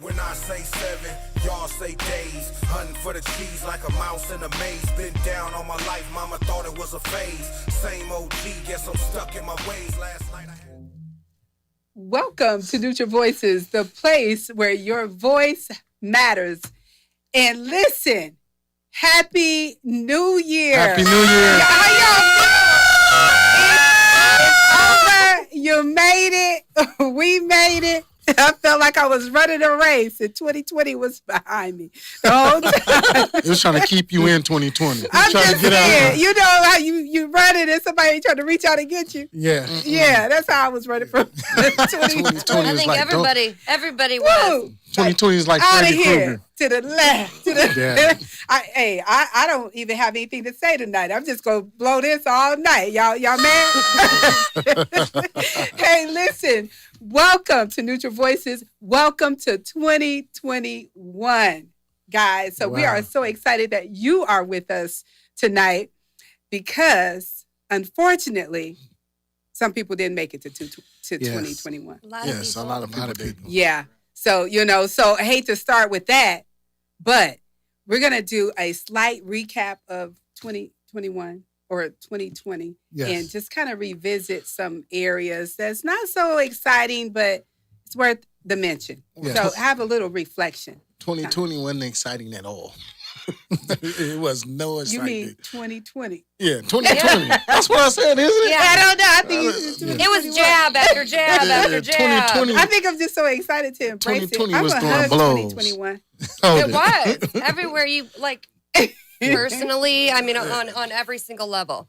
When I say 7, y'all say days. Hunting for the cheese like a mouse in a maze. Been down all my life, mama thought it was a phase. Same OG, guess I'm stuck in my ways. Last night I had... Welcome to Neutral Voices, the place where your voice matters. And listen, Happy New Year. Happy New Year. How y'all feel? It's over. You made it. We made it. I felt like I was running a race and 2020 was behind me the whole time. It was trying to keep you in 2020. I'm trying just to get saying, out. you know how you running and somebody trying to reach out and get you? Yeah. Yeah, that's how I was running from 2020. 2020 I is think like everybody was. Woo! 2020 is like Out of Freddy here. Krueger. To the left. To the Yeah. I don't even have anything to say tonight. I'm just gonna blow this all night. Y'all mad? Hey, listen. Welcome to Neutral Voices. Welcome to 2021, guys. So we Wow. are so excited that you are with us tonight because, unfortunately, some people didn't make it to Yes. 2021. A lot of Yes, a people. lot of people did. Yeah. So, so I hate to start with that, but we're going to do a slight recap of 2021 or 2020 Yes. and just kind of revisit some areas that's not so exciting, but it's worth the mention. Yeah. So have a little reflection. 2020 wasn't exciting at all. It was no You exciting. mean 2020? Yeah, 2020. That's what I said, isn't it? Yeah. I don't know. I think it's Yeah. It was jab after jab after jab. 2020. I think I'm just so excited to embrace it. 2020 I'm was gonna throwing hug blows. 2021. Hold It was everywhere you like. Personally, I mean, on every single level.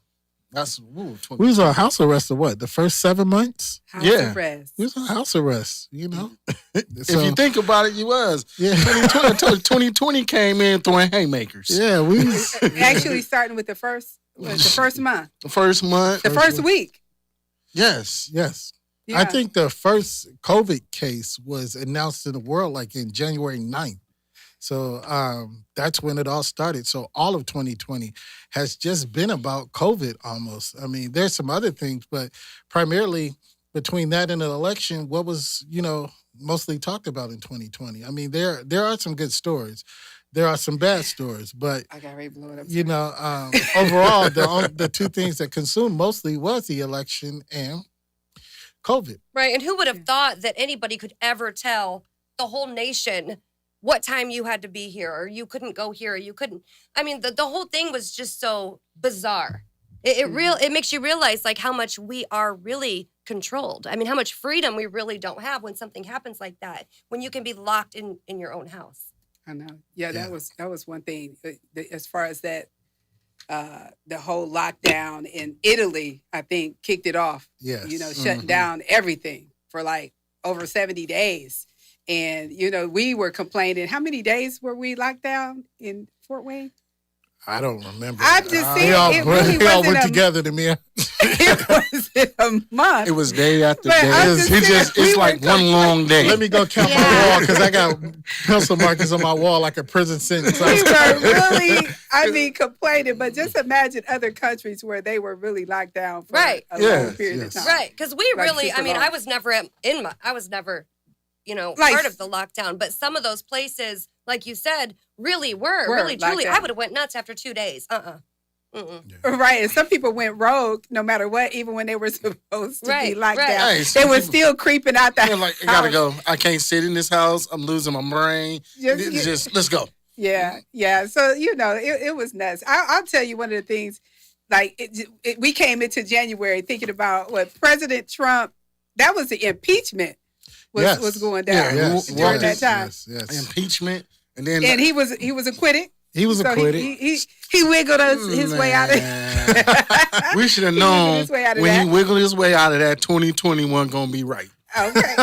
That's We was on house arrest or what? The first 7 months? House Yeah. arrest. We was on house arrest, you know? if you think about it, you was. yeah. 2020 came in throwing haymakers. Yeah, we was, Actually, starting with the first month, The first month. the first week. Yes. yes. Yeah. I think the first COVID case was announced in the world like in January 9th. So that's when it all started. So all of 2020 has just been about COVID almost. I mean, there's some other things, but primarily between that and the election, what was, mostly talked about in 2020? I mean, there are some good stories. There are some bad stories, but I got ready to blow it up. overall, the two things that consumed mostly was the election and COVID. Right. And who would have thought that anybody could ever tell the whole nation what time you had to be here or you couldn't go here or you couldn't. I mean, the whole thing was just so bizarre. It makes you realize like how much we are really controlled. I mean, how much freedom we really don't have when something happens like that, when you can be locked in your own house. I know. Yeah, that was one thing. As far as that, the whole lockdown in Italy, I think kicked it off. Yes. Shutting down everything for like over 70 days. And, we were complaining. How many days were we locked down in Fort Wayne? I don't remember. I'm just saying, They all, it really they all wasn't went a- together to me. It wasn't a month. It was day after But day. I'm It's just saying, we like were one long day. Let me go count my Yeah. wall because I got pencil markers on my wall like a prison sentence. We were really, complaining. But just imagine other countries where they were really locked down for Right. a long Yes, period yes. of time. Right. Because we Like really, super I mean, long. I was never I was never, Like- part of the lockdown. But some of those places, like you said, really were really, locked truly. down. I would have went nuts after 2 days. Mm-mm. Right, and some people went rogue no matter what, even when they were supposed to be Right, locked right. down. Hey, They some were people- still creeping out the They're like, I gotta go. I can't sit in this house. I'm losing my brain. Let's go. Yeah. So it was nuts. I'll tell you one of the things. Like we came into January thinking about what President Trump. That was the impeachment was going down Yes, during that time, Yes. Impeachment, and then and he was acquitted. He was So acquitted. he wiggled his way out of it. We should have He wiggled known his way out of when that. he wiggled his way out of that. 2021 gonna be right. Okay.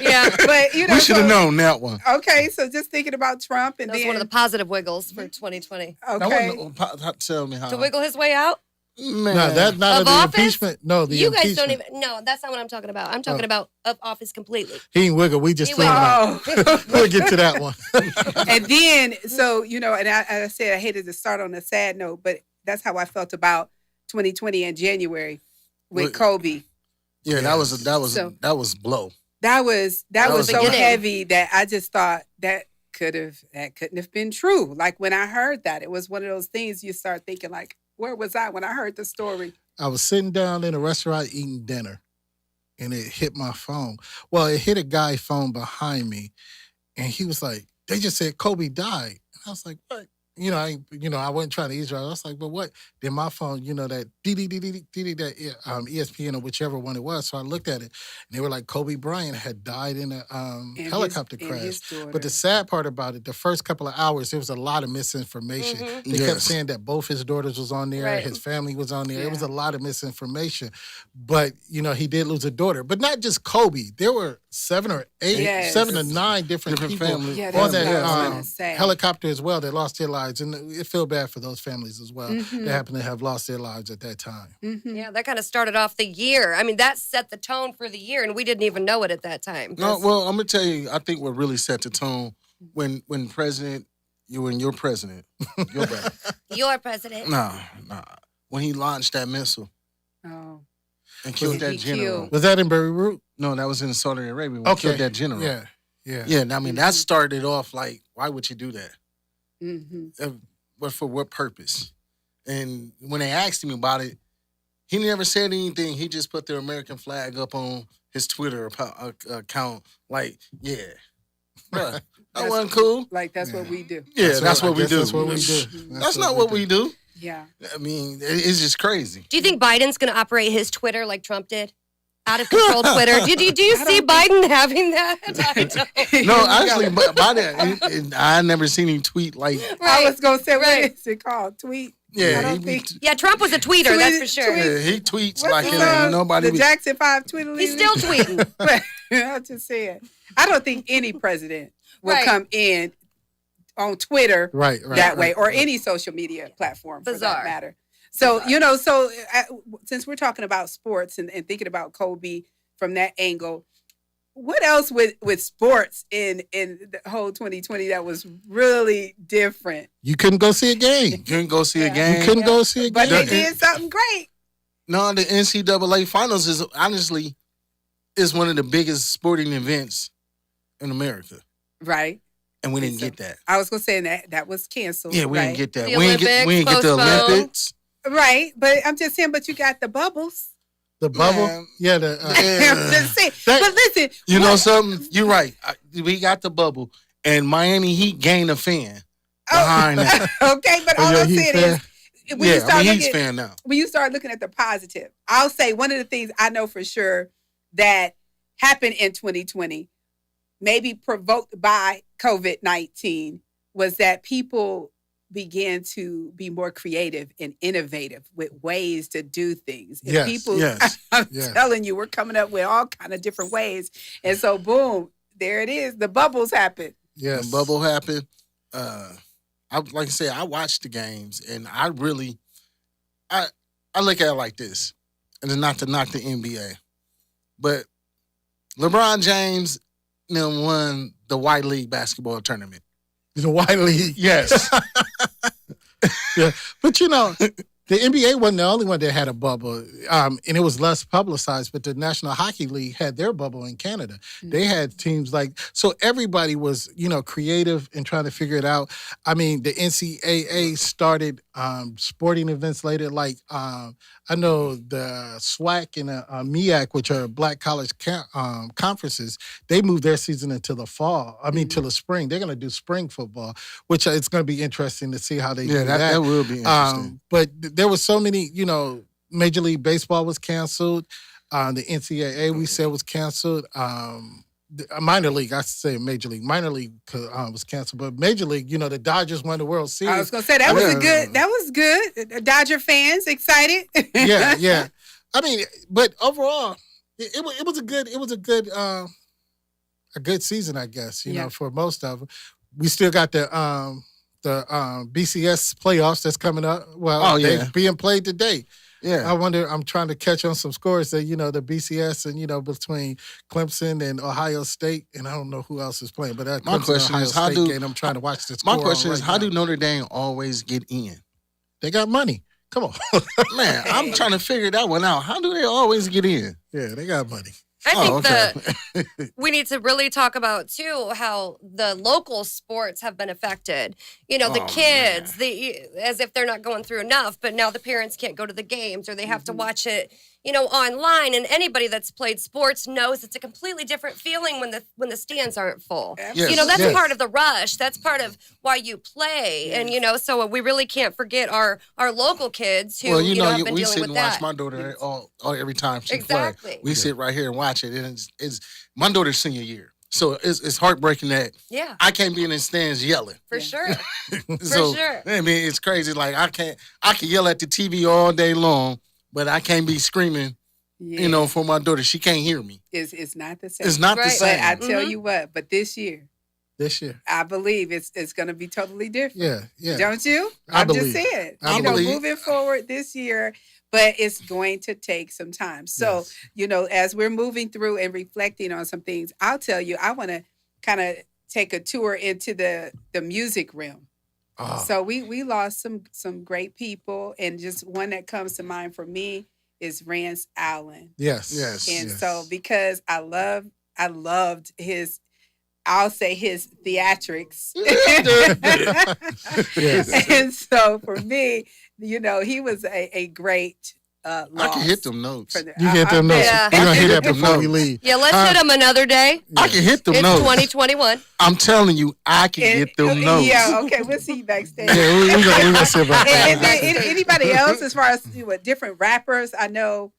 Yeah. But We should have known that one. Okay, so just thinking about Trump and That was then one of the positive wiggles for 2020. okay. Tell me how. To wiggle his way out? Man. No, that's not Of the office? impeachment. No, the You guys impeachment. don't even. No, that's not what I'm talking about. I'm talking about of office completely. He ain't wiggle. We just He threw him out. Oh. We'll get to that one. And then, so, and I said I hated to start on a sad note, but that's how I felt about 2020 in January with With- Kobe. Yeah, that was So- blow. that was was so beginning. heavy that I just thought that couldn't have been true. Like when I heard that, it was one of those things you start thinking like, where was I when I heard the story? I was sitting down in a restaurant eating dinner, and it hit my phone. Well, it hit a guy's phone behind me, and he was like, "They just said Kobe died." And I was like, "What?" I wasn't trying to eavesdrop. I was like, "But what?" Then my phone, that that ESPN or whichever one it was. So I looked at it, and they were like, Kobe Bryant had died in a And helicopter and crash. his daughter. But the sad part about it, the first couple of hours, there was a lot of misinformation. Mhm. They kept Yes. saying that both his daughters was on there, Right. his family was on there. It was Yeah. a lot of misinformation. But, he did lose a daughter. But not just Kobe. There were 7 or 8, Yes. 7 to 9 different people families. Yeah, on that's that what I was gonna say. helicopter as well that lost their lives. And it feel bad for those families as well Mhm. that happen to have lost their lives at that time. Mhm. Yeah, that kind of started off the year. I mean, that set the tone for the year, and we didn't even know it at that time. No, well, I'm gonna tell you. I think what really set the tone when president, you're president, you're bad. Your president. Nah. When he launched that missile Oh. and killed He that general. killed- Was that in Beirut? No, that was in Saudi Arabia. When he killed that general. Yeah. Yeah. I mean, that started off like, why would you do that? Mhm. But for what purpose? And when they asked him about it, he never said anything. He just put the American flag up on his Twitter account. Like, yeah, bruh, that That's- wasn't cool. Like that's what we do. Yeah, that's I what we guess do. That's what we do. That's not what we do. Yeah. I mean, it's just crazy. Do you think Biden's going to operate his Twitter like Trump did? Out of control Twitter. Do you I see don't Biden having that? I don't. No, actually, by that, I never seen him tweet like, I was gonna say, right. what is it called? Tweet. yeah, I don't he, think. Yeah, Trump was a tweeter, that's for Tweet- sure. yeah, he tweets What's like the it song? ain't nobody. The Jackson 5 Twitter. He's still tweeting. I'm just saying. I don't think any president will Right. come in on Twitter Right. that way or any social media platform for Bizarre. that matter. So, since we're talking about sports and thinking about Kobe from that angle, what else with sports in the whole 2020 that was really different? You couldn't go see a You game. couldn't go see a Yeah. game. You couldn't go see a But game. they did something great. No, the NCAA finals is honestly one of the biggest sporting events in America, Right. and we didn't So- get that. I was gonna say that was canceled. Yeah, we right? didn't get that. The We didn't get Olympics the postponed. Olympics. Right, but I'm just saying. But you got the bubbles. The bubble? Man. Yeah. I'm just saying. That- But listen, You know what- something? You're right. We got the bubble, and Miami Heat gained a fan Oh, behind that. okay, but Oh, all you're a I'm Heat saying fan? is, when you Yeah, start I'm a Heat looking, fan now. when you start looking at the positive, I'll say one of the things I know for sure that happened in 2020, maybe provoked by COVID-19, was that people began to be more creative and innovative with ways to do things. And Yes, people, yes, I'm yes. telling you, we're coming up with all kind of different ways. And so, boom, there it is. The bubbles happen. Yes. The bubble happened. Like I said, I watched the games, and I look at it like this, and it's not to knock the NBA, but LeBron James them won the White League basketball tournament. The White League. Yes. Yeah. But the NBA wasn't the only one that had a bubble, and it was less publicized, but the National Hockey League had their bubble in Canada. They had teams so everybody was, creative and trying to figure it out. I mean, the NCAA started sporting events later, I know the SWAC and the MEAC, which are Black College conferences, they moved their season into the fall. Till the spring. They're going to do spring football, which it's going to be interesting to see how they do that. that will be interesting. But there was so many, Major League Baseball was canceled. The NCAA, we said, was canceled. Minor League, I say Major League. Minor League was canceled. But Major League, the Dodgers won the World Series. I was gonna say that was good. Dodger fans excited. yeah. But overall, it was a good season, I guess. Yeah. For most of them. We still got the BCS playoffs that's coming up. Well, they're being played today. Yeah. I wonder. I'm trying to catch on some scores that the BCS and between Clemson and Ohio State, and I don't know who else is playing. But that My Clemson question Ohio is, how State do- game, I'm trying to watch this. My question is, how do Notre Dame always get in? They got money? Come on, Man, I'm trying to figure that one out. How do they always get in? yeah, they got money. I think okay. we need to really talk about too how the local sports have been affected. You know, the Oh, kids, as if they're not going through enough, but now the parents can't go to the games or they have to watch it, you know, online. And anybody that's played sports knows it's a completely different feeling when the stands aren't full. Yes, You know, that's yes. part of the rush. That's part of why you play. And you know, so we really can't forget our local kids who Well, you know, have been we dealing sit with and watch that. my daughter all every time she Exactly. plays. We sit right here and watch it, and it's my daughter's senior year, so it's heartbreaking that Yeah, I can't be in the stands yelling. for sure. So sure. I mean, it's crazy. Like I can yell at the TV all day long, but I can't be screaming. Yeah. You know, for my daughter, she can't hear me. It's not the same. It's not the Right. same. But I tell Mhm. you what, but this year, This year. I believe it's going to be totally different. Yeah, yeah. Don't you? I I'm believe. just saying. I You know, believe. moving forward this year, but it's going to take some time. So, Yes. you know, as we're moving through and reflecting on some things, I'll tell you, I want to kind of take a tour into the music realm. Oh, So we lost some great people, and just one that comes to mind for me is Rance Allen. yes. Yes. And yes. so because I loved his, I'll say his theatrics. Yes. And so for me, you know, he was a great loss. I can hit them notes. for the- You get them notes. Yeah. We're going to hear that Them before we notes. leave. Yeah, let's Huh? hit them another day. I can hit them It's notes. 2021. I'm telling you, I can And- get them notes. Yeah, okay, we'll see you backstage. Yeah, we're going to see about And that. then anybody else, as far as what different rappers, I know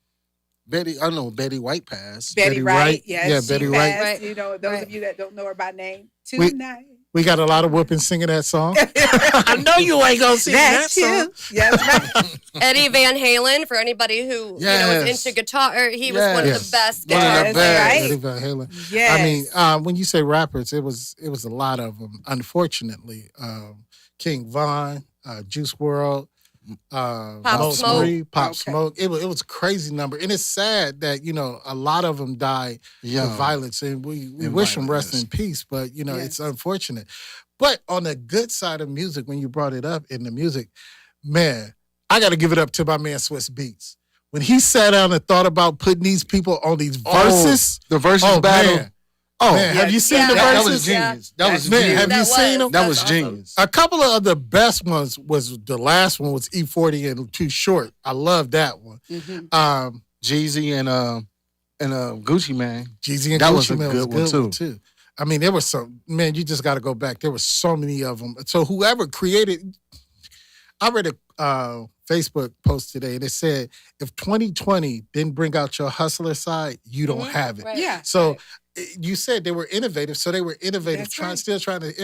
I know Betty White passed. Betty Betty Wright. Wright. Yes, Yeah, she Betty Wright. passed. Right. You know, those Right. of you that don't know her by name, We- tonight. We got a lot of whooping singing that song. I know you ain't going to sing that That's song. you. Yes, right. Eddie Van Halen, for anybody who you know is Yes. into guitar, he was one of Yes. the best One of the guitarists. Yes, best. right. Eddie Van Halen. Yes. I mean, when you say rappers, it was a lot of them. Unfortunately, King Von, Juice World, Pop Mo Smoke. Marie, Pop Okay. Smoke. It was a crazy number, and it's sad that a lot of them died Yeah. of violence, and we And wish them violence, rest yes. in peace. But Yes. it's unfortunate. But on the good side of music, when you brought it up in the music, man, I got to give it up to my man Swiss Beats. When he sat down and thought about putting these people on these verses, The versus oh battle. man, Oh, man, have you seen Yeah. the that was verses? Yeah. genius. That was Man, genius. have you seen them? That was That's awesome. genius. A couple of the best ones was the last one was E40 and Too Short. I love that one. Mhm. Jeezy and Gucci Man. Jeezy and That Gucci was a Mane good one, too. I mean, there was some, man, you just got to go back. There were so many of them. So whoever created, I read a Facebook post today and it said, if 2020 didn't bring out your hustler side, you don't Mhm. have it. Right. Yeah. So you said they were innovative. So they were innovative, That's right. still trying to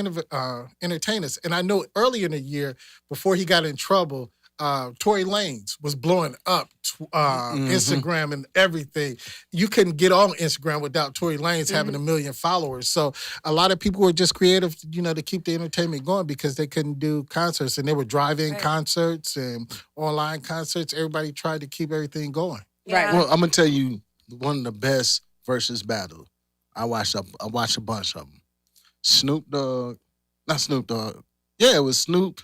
entertain us. And I know earlier in the year, before he got in trouble, Tory Lanez was blowing up Instagram and everything. You couldn't get on Instagram without Tory Lanez having 1 million followers. So a lot of people were just creative, to keep the entertainment going because they couldn't do concerts and they were drive-in Right. concerts and online concerts. Everybody tried to keep everything going. Yeah. Well, I'm gonna tell you one of the best versus battle. I watched a bunch of them. Snoop Dogg, not Snoop Dogg. Yeah, it was Snoop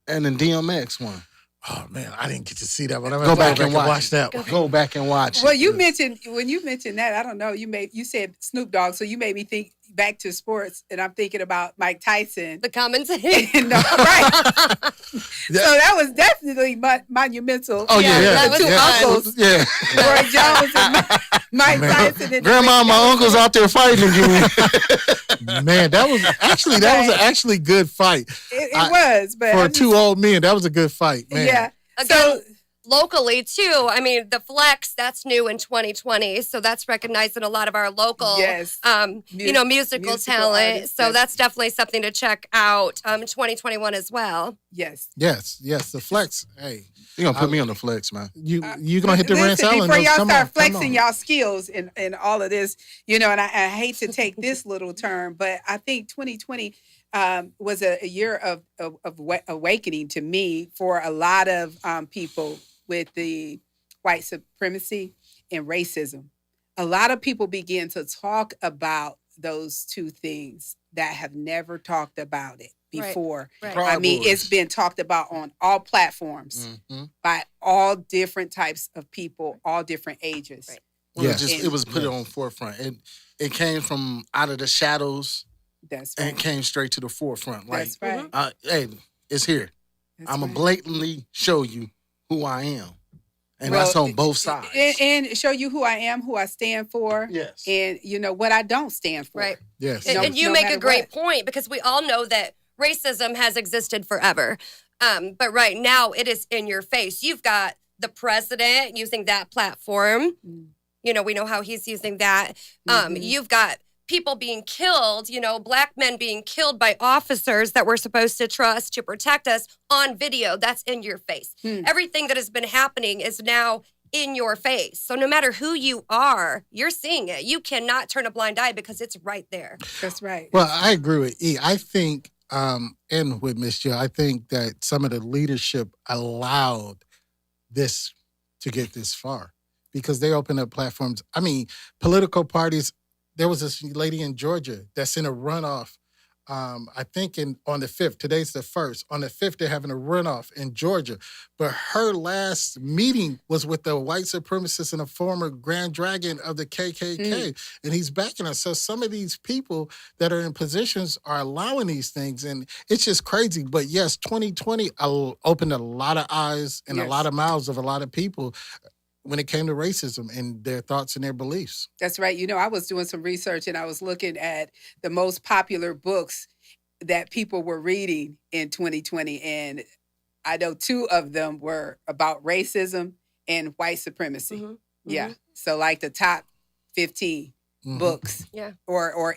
and the DMX one. Oh man, I didn't get to see that one. I'm Go gonna back and watch watch that one. Go back and watch Well, it. you mentioned when you mentioned that, I don't know, you said Snoop Dogg, so you made me think back to sports, and I'm thinking about Mike Tyson. The commentating. No, right. So that was definitely monumental. Oh yeah, that the was two fun. uncles, Yeah. Roy Jones and Mike Man. Tyson. And Grandma, my uncle's out there fighting again. Man, that was an actually good fight It I- was, but for I'm two just- old men. That was a good fight, man. Yeah. Again, So locally too. I mean, the flex that's new in 2020, so that's recognized in a lot of our local, Yes. musical musical talent. artists, So yes. that's definitely something to check out in 2021 as well. yes. Yes. The flex. Hey, You gonna put me on the flex, man? you gonna hit the Listen, Rance Allen? before notes. y'all Come start on, come flexing on. y'all skills and all of this, and I hate to take this little term, but I think 2020 was a year of awakening to me for a lot of people with the white supremacy and racism. A lot of people begin to talk about those two things that have never talked about it Right. before. Right. Proud I mean, Boys. it's been talked about on all platforms Mm-hmm. by all different types of people, all different ages. Right. Well, Yes. it was put on forefront. It came from out of the shadows That's and right. it came straight to the forefront. Like, That's right. hey, it's here. That's I'm gonna right. blatantly show you who I am, and Well, that's on both sides. And show you who I am, who I stand for, Yes. and what I don't stand for. Right. Yes. No- And you no make a matter great what. point because we all know that racism has existed forever. But right now it is in your face. You've got the president using that platform. Mm. We know how he's using that. Mhm. You've got people being killed, Black men being killed by officers that we're supposed to trust to protect us on video. That's in your face. Hmm. Everything that has been happening is now in your face. So no matter who you are, you're seeing it. You cannot turn a blind eye because it's right there. That's right. Well, I agree with E. I think, and with Miss Jill, I think that some of the leadership allowed this to get this far because they opened up platforms. I mean, political parties. There was this lady in Georgia that's in a runoff. I think on the 5th. Today's the 1st. On the 5th, they're having a runoff in Georgia. But her last meeting was with the white supremacist and a former Grand Dragon of the KKK. And he's backing us. So some of these people that are in positions are allowing these things. And it's just crazy. But yes, 2020 opened a lot of eyes and a Yes. lot of mouths of a lot of people when it came to racism and their thoughts and their beliefs. That's right. I was doing some research and I was looking at the most popular books that people were reading in 2020. And I know 2 of them were about racism and white supremacy. Mhm. Yeah. So like the top 15 Mhm. books. Yeah. Or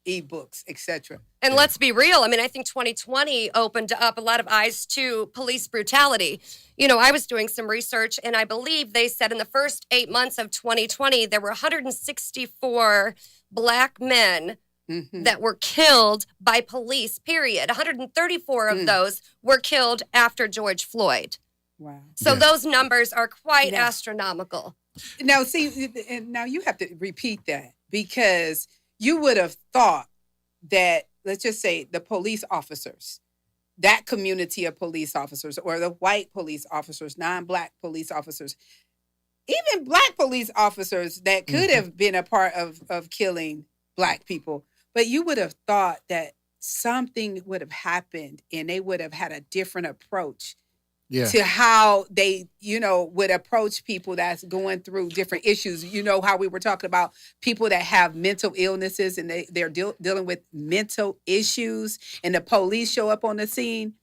e-books, etc. And let's be real. I mean, I think 2020 opened up a lot of eyes to police brutality. I was doing some research and I believe they said in the first 8 months of 2020, there were 164 Black men Mhm. that were killed by police, period. 134 of those were killed after George Floyd. Wow. So Yeah. those numbers are quite Yeah. astronomical. Now, see, and now you have to repeat that because you would have thought that, let's just say, the police officers, that community of police officers, or the white police officers, non-Black police officers, even Black police officers that could have been a part of killing Black people, but you would have thought that something would have happened and they would have had a different approach Yeah. to how they, would approach people that's going through different issues. How we were talking about people that have mental illnesses and they're dealing with mental issues and the police show up on the scene.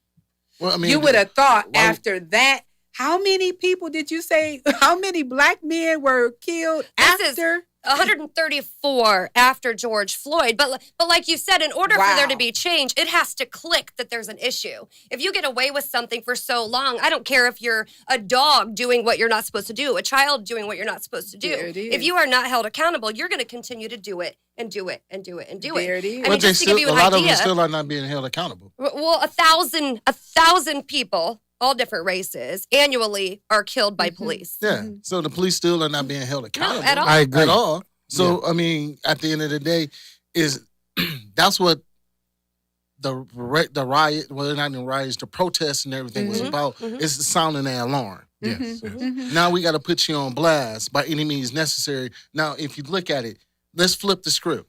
Well, I mean, You would have thought why- after that, how many people did you say, how many Black men were killed This is- after? 134 after George Floyd. But like you said, in order for there to Wow. be change, it has to click that there's an issue. If you get away with something for so long, I don't care if you're a dog doing what you're not supposed to do, a child doing what you're not supposed to do. There it If is. you are not held accountable, you're going to continue to do it and do it and do it and do There it. it is. I but mean, they just to give you a an lot of them idea, still are not being held accountable. well, a thousand people, all different races, annually are killed by police. Yeah. So the police still are not being held accountable at all. I agree. At all. So I mean, at the end of the day, is that's what the riot, well, not the riots, the protests and everything was about. It's sounding an alarm. Yes. Mhm. Now we got to put you on blast by any means necessary. Now, if you look at it, let's flip the script.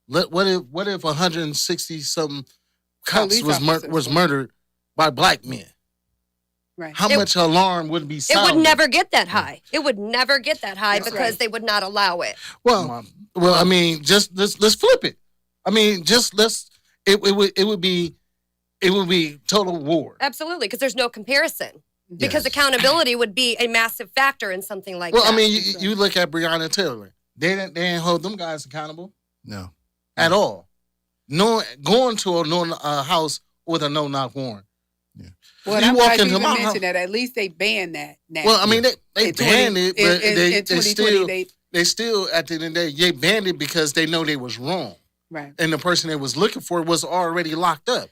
What if 160 something cops Police officers. was murdered by Black men? Right. How much alarm would be It sounded? would never get that high. It would never get that high That's because right. they would not allow it. Well, Well, I mean, just let's flip it. I mean, just it would be total war. Absolutely, because there's no comparison. Because Yes. accountability would be a massive factor in something like Well, that. I mean, you look at Breonna Taylor. They didn't hold them guys accountable no. at all. Going to a house with a no-knock warrant. Well, You I'm walk glad you into even my house- mentioned that. At least they banned that now. Well, I mean, they In banned 20 it, but in they 2020, they still at the end of the day they banned it because they know they was wrong, right. and the person they was looking for was already locked up.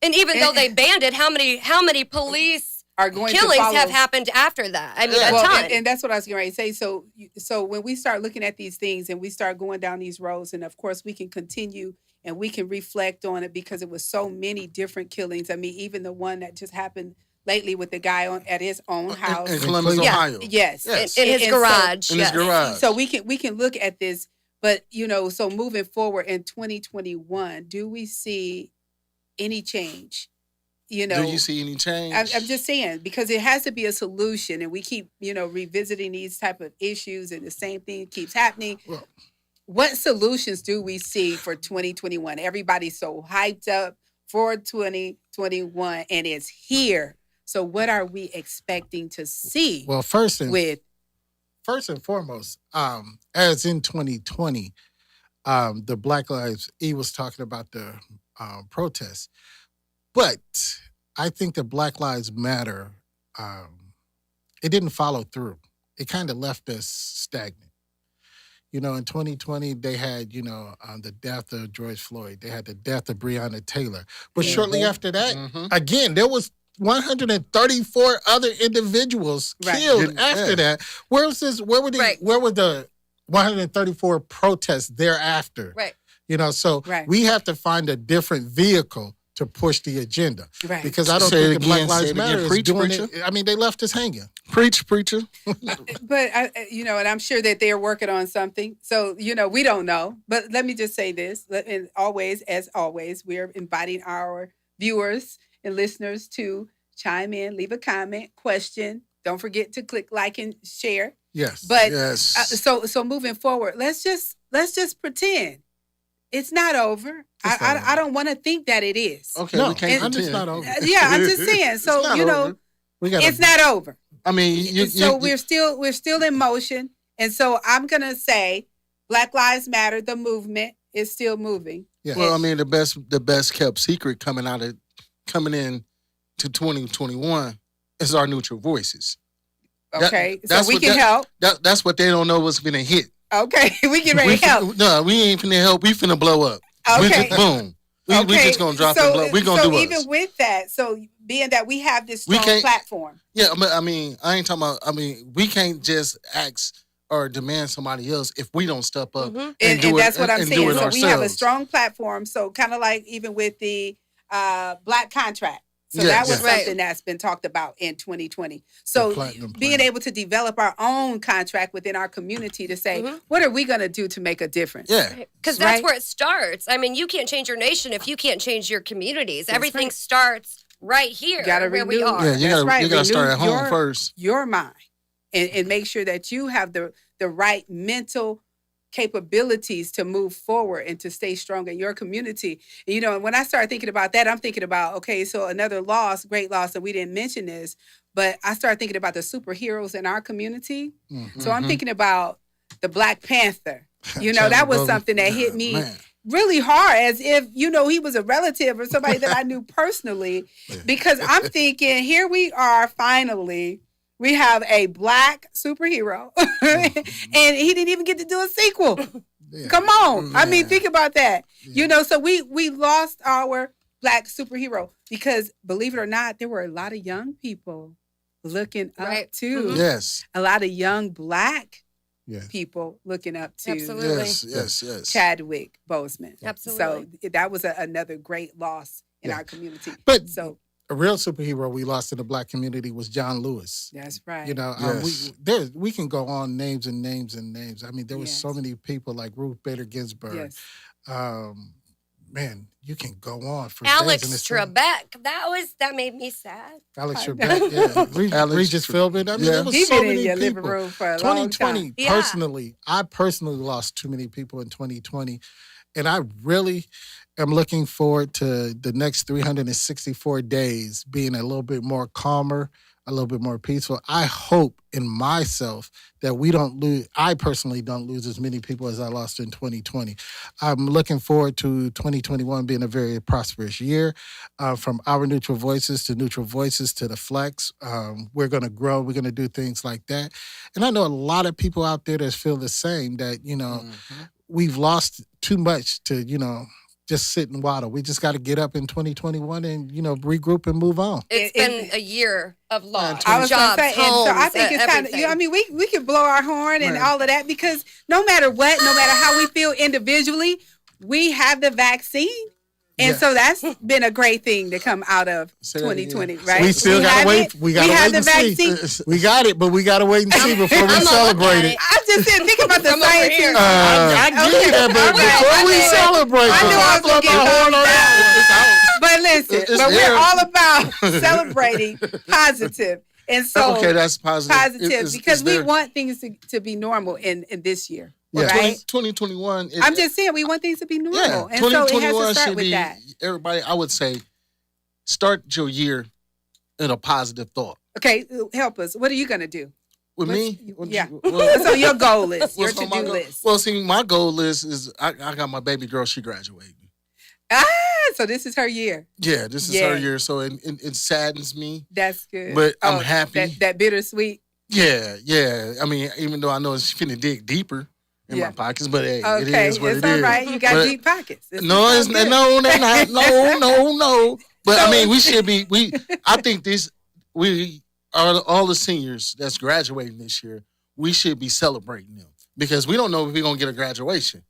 and even though they banned it, how many police Are going killings to follow. have happened after that? I mean, Yeah. a Well, ton. and that's what I was going to say. So when we start looking at these things and we start going down these roads, and of course we can continue and we can reflect on it because it was so many different killings. I mean, even the one that just happened lately with the guy at his own house. in Columbus, Yeah. Ohio. Yes. Yes. In his And so- garage. In yes. his garage. So we can look at this, but so moving forward in 2021, do we see any change? Do you see any change? I'm just saying, because it has to be a solution, and we keep revisiting these type of issues, and the same thing keeps happening. Well- What solutions do we see for 2021? Everybody's so hyped up for 2021, and it's here. So what are we expecting to see Well, first and foremost, as in 2020, the Black Lives, he was talking about the protests, but I think the Black Lives Matter, it didn't follow through. It kind of left us stagnant. In 2020, they had, the death of George Floyd. They had the death of Breonna Taylor. But shortly after that, Mhm. again, there was 134 other individuals Right. killed Yeah. after that. Where was this? Where were the? Right. Where were the 134 protests thereafter? Right. So Right. we have to find a different vehicle to push the agenda right? because I don't Say it think the Black again, say Lives it again. Matter is Preach, doing preacher. it. I mean, they left us hanging. Preach, preacher. But and I'm sure that they're working on something. So we don't know. But let me just say this: and as always, we are inviting our viewers and listeners to chime in, leave a comment, question. Don't forget to click like and share. Yes. But Yes. so moving forward, let's just pretend it's not over. It's not I don't want to think that it is. Okay, no, we can't I'm just pretend. not over. Yeah, I'm just saying. It's So not over. We got. it's not over. I mean, So we're still in motion, and so I'm gonna say, Black Lives Matter. The movement is still moving. Yeah. Well, I mean, the best kept secret coming in to 2021 is our neutral voices. Okay, that's so we what can help. That's what they don't know what's gonna hit. Okay, we can ready to help. No, we ain't finna help. We finna blow up. We Okay. just, boom. We just gonna drop so, and blow. We gonna so do even us. with that, so being that we have this We strong can't- platform, Yeah, I mean, I ain't talking about. I mean, we can't just ask or demand somebody else if we don't step up Mhm. and do it. that's what I'm and do saying. it So ourselves. we have a strong platform. So kind of like even with the black contract. So that was Yes. Right. something that's been talked about in 2020. So platinum being plan. able to develop our own contract within our community to say, Mhm. what are we going to do to make a difference? Yeah, Because that's Right. where it starts. I mean, you can't change your nation if you can't change your communities. That's Everything right. starts right here Gotta where we renew- are. yeah. You That's gotta right. you gotta start at Renew home your- first. Your mind and make sure that you have the right mental capabilities to move forward and to stay strong in your community. And when I started thinking about that, I'm thinking about, okay, so another loss, great loss, and we didn't mention this, but I started thinking about the superheroes in our community. Mhm. So I'm thinking about the Black Panther. That Chadwick was Boseman. something that hit me Man. really hard, as if he was a relative or somebody that I knew personally, because I'm thinking, here we are, finally we have a Black superhero and he didn't even get to do a sequel. Yeah. Come on. I mean, Yeah. think about that. Yeah. So we lost our Black superhero because, believe it or not, there were a lot of young people looking up Right. to Mhm. Yes, a lot of young Black Yeah. people looking up to Absolutely. yes. Chadwick Boseman. Absolutely. So that was another great loss in Yeah. our community. But So a real superhero we lost in the Black community was John Lewis. that's right. Yes. We can go on names and names and names. I mean, there was so Yes. many people like Ruth Bader Ginsburg. Yes. Man, you can go on for Alex days. Trebek. That made me sad. Alex I Trebek, yeah. Alex Regis Philbin. I mean, yeah. there was He so been in many your living people. room for a long 2020, time. Yeah. I personally lost too many people in 2020. And I really am looking forward to the next 364 days being a little bit more calmer, a little bit more peaceful. I hope in myself that I personally don't lose as many people as I lost in 2020. I'm looking forward to 2021 being a very prosperous year. From our Neutral Voices to Neutral Voices to the Flex, we're going to grow. We're going to do things like that. And I know a lot of people out there that feel the same, that, Mhm. we've lost too much to, just sit and waddle. We just got to get up in 2021 and, regroup and move on. It's It- been it- a year of loss. I was Jobs, gonna say, and homes, so I think it's kind of. everything. I mean, we can blow our horn and Right. all of that because no matter what, no matter how we feel individually, we have the vaccine. And Yes. so that's been a great thing to come out of Say that again. 2020, right? We still gotta have wait. it. We gotta have wait the and see. vaccine. We got it, but we gotta wait and see before we I'm gonna look celebrate at it. it. I just said, think about the From over science. here. I get Okay. you that, but All right. before we I knew- celebrate, I knew I was gonna get hold on. thumbs But listen, It's but there. we're all about celebrating positive. And so Okay, that's positive. positive because we there. want things to be normal in this year. Yeah. Right? 2021. I'm just saying we want things to be normal. Yeah, and so it has 2021 to start should with be, that. everybody, I would say, start your year in a positive thought. Okay, help us. What are you gonna do? With What's- me? yeah. So your goal list, your what's on my to-do goal? list. Well, see, my goal list is I got my baby girl, she graduated. So this is her year. Yeah, this is Yeah. her year, so it saddens me. That's good. But I'm happy. That bittersweet. Yeah. I mean, even though I know it's finna dig deeper in Yeah. my pockets, but hey, Okay, it is what it's it all is. right. You got But- deep pockets. No, it's good. no, they're not. No. But So- I mean, we should be. I think we are all the seniors that's graduating this year. We should be celebrating them because we don't know if we're gonna get a graduation.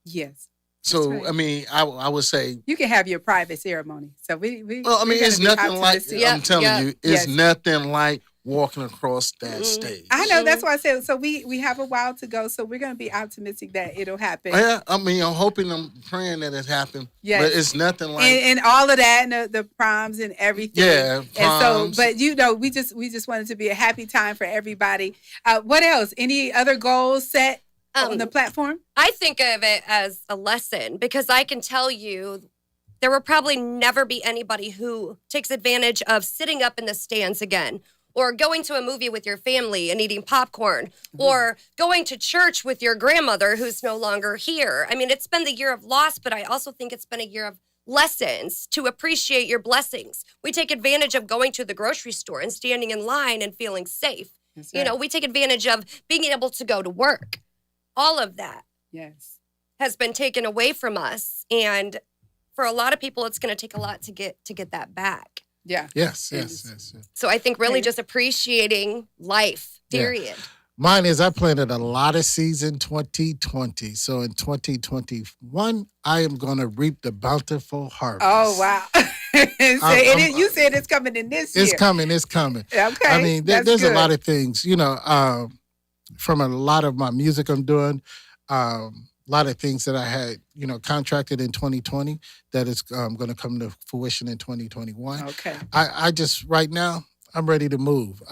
Yes, So right. I mean, I would say. you can have your private ceremony. So we Well, I mean, we're it's gonna be nothing like. optimistic. Yeah, I'm telling yeah. you, it's Yes. nothing like walking across that stage. I know that's why I said. So we have a while to go. So we're gonna be optimistic that it'll happen. Yeah, I mean, I'm praying that it happen. Yes. But it's nothing like. and all of that, and the proms and everything. Yeah, And so, proms. but we just wanted to be a happy time for everybody. What else? Any other goals set on the platform? I think of it as a lesson because I can tell you there will probably never be anybody who takes advantage of sitting up in the stands again or going to a movie with your family and eating popcorn or going to church with your grandmother who's no longer here. I mean, it's been the year of loss, but I also think it's been a year of lessons to appreciate your blessings. We take advantage of going to the grocery store and standing in line and feeling safe. That's You right. know, we take advantage of being able to go to work. All of that Yes. has been taken away from us, and for a lot of people it's going to take a lot to get that back. Yeah. Yes. So I think really Okay. just appreciating life, Yeah. period. Mine is I planted a lot of seeds in 2020. So in 2021, I am going to reap the bountiful harvest. Oh wow. You said it's coming in this It's year. coming. It's coming. Okay. I mean, that's there's a good. lot of things, from a lot of my music I'm doing, a lot of things that I had, contracted in 2020 that is going to come to fruition in 2021. Okay. I just, right now, I'm ready to move.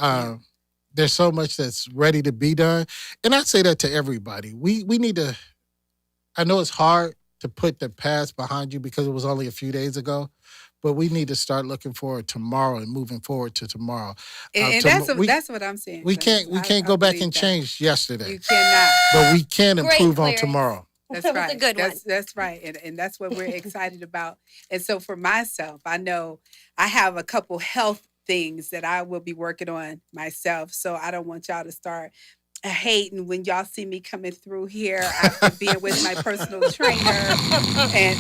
There's so much that's ready to be done. And I say that to everybody. We need to, I know it's hard to put the past behind you because it was only a few days ago, but we need to start looking forward tomorrow and moving forward to tomorrow. And that's what I'm saying. We can't I go back believe and that. change yesterday, You cannot. but we can Great improve on clearance. tomorrow. That's That was right. a good one. That's right. And that's what we're excited about. And so for myself, I know I have a couple health things that I will be working on myself. So I don't want y'all to start hating when y'all see me coming through here after being with my personal trainer. And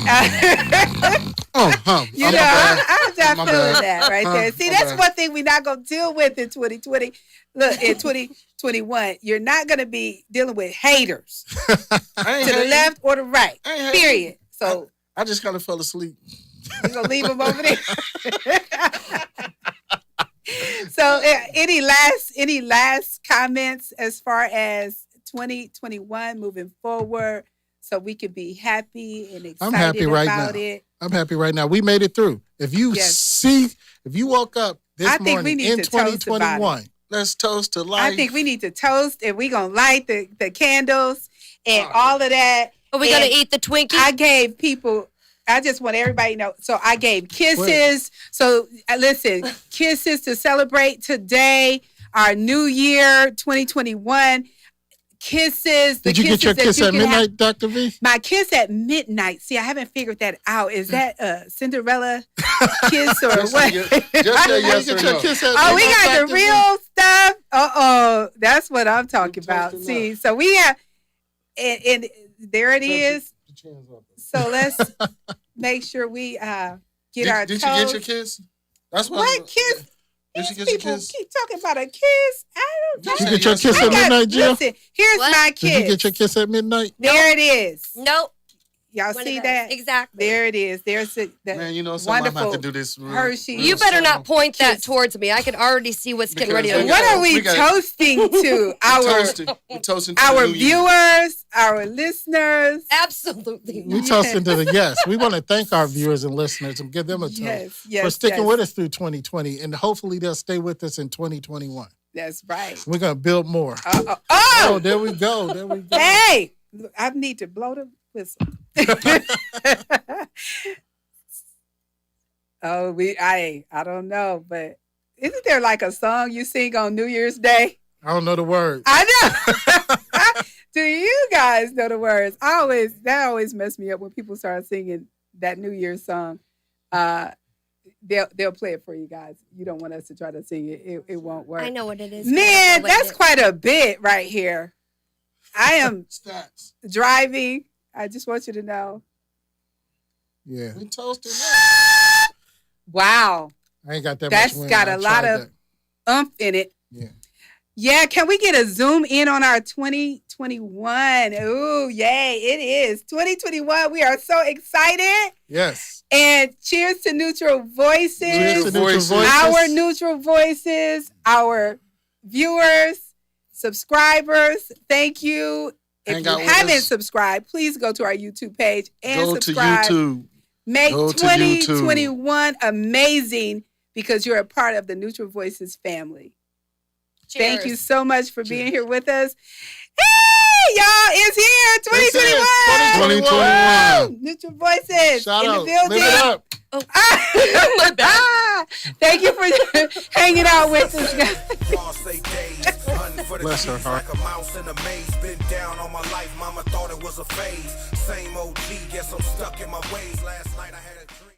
you know, I'm just My feeling bad. that right there. See, My that's bad. one thing we're not going to deal with in 2020. Look, in 2021, you're not going to be dealing with haters I to ain't the hating. left or the right. I ain't hating. Period. So I just kind of fell asleep. we're going to leave them over there. So any last comments as far as 2021 moving forward so we can be happy and excited I'm happy right about now. it? I'm happy right now. We made it through. If you Yes. if you woke up this I think we morning need in to toast about 2021, Let's toast to life. I think we need to toast and we're going to light the candles and all of that. Are we going And to eat the Twinkie? I gave people, I just want everybody to know. So I gave kisses. So listen, kisses to celebrate today, our new year, 2021. Kisses. did you get your kiss at midnight, Dr. V? My kiss at midnight. See, I haven't figured that out. Is that a Cinderella kiss or Just what? say just say yes Get or your no. kiss at Oh, we midnight, got the Dr. V? real stuff. Oh, that's what I'm talking Toast about. to love. See, so we have, and there it is. So let's make sure we get our Did toes. you get your kiss? That's What kiss? Did you These get your people kiss? keep talking about a kiss. I don't Did know. You get your Yes, kiss I at I got- midnight, Jill? Listen, here's What? my Did you kiss. get your kiss at midnight? There it is. Nope. Y'all One see of those. that? Exactly. There it is. There's the Man, you know something, I'm wonderful about to do this. Hershey. You better not point that Kiss. towards me. I can already see what's getting ready to Because go. What are we We got- toasting to? We're toasting to Our the new year. viewers, our listeners. Absolutely. We toasting to the yes. We want to thank our viewers and listeners and give them a toast Yes, for sticking yes. with us through 2020, and hopefully they'll stay with us in 2021. That's right. We're gonna build more. Oh, Oh, there we go. There we go. hey, I need to blow the whistle. Oh, I don't know, but isn't there like a song you sing on New Year's Day? I don't know the words. I know. Do you guys know the words? That always messed me up when people start singing that New Year's song. They'll play it for you guys. You don't want us to try to sing it. It won't work. I know what it is. Man, but that's quite a bit right here. I am Stats. driving. I just want you to know. Yeah, We toasting now. Wow. I ain't got that That's much wind. got I a lot tried of oomph in it. Yeah. Yeah, can we get a zoom in on our 2021? Ooh, yay, it is 2021. We are so excited. Yes. And cheers to Neutral Voices. Cheers to Neutral Voices. Voices. Our Neutral Voices, our viewers, subscribers, thank you. If Hang you out with haven't us. subscribed, please go to our YouTube page and Go to subscribe. YouTube. Make Go to YouTube. 2021 amazing because you're a part of the Neutral Voices family. Thank you Cheers. so much for being here with us. Hey, y'all, it's here, It's here, 2021. 2021. Neutral Voices Shout in out. the building. Live it up. My bad. Thank you for hanging out with us, guys. Y'all say days, hunting for the Bless her cheese heart. like a mouse in a maze. Been down all my life, mama thought it was a phase. Same OG, guess I'm stuck in my ways. Last night I had a dream.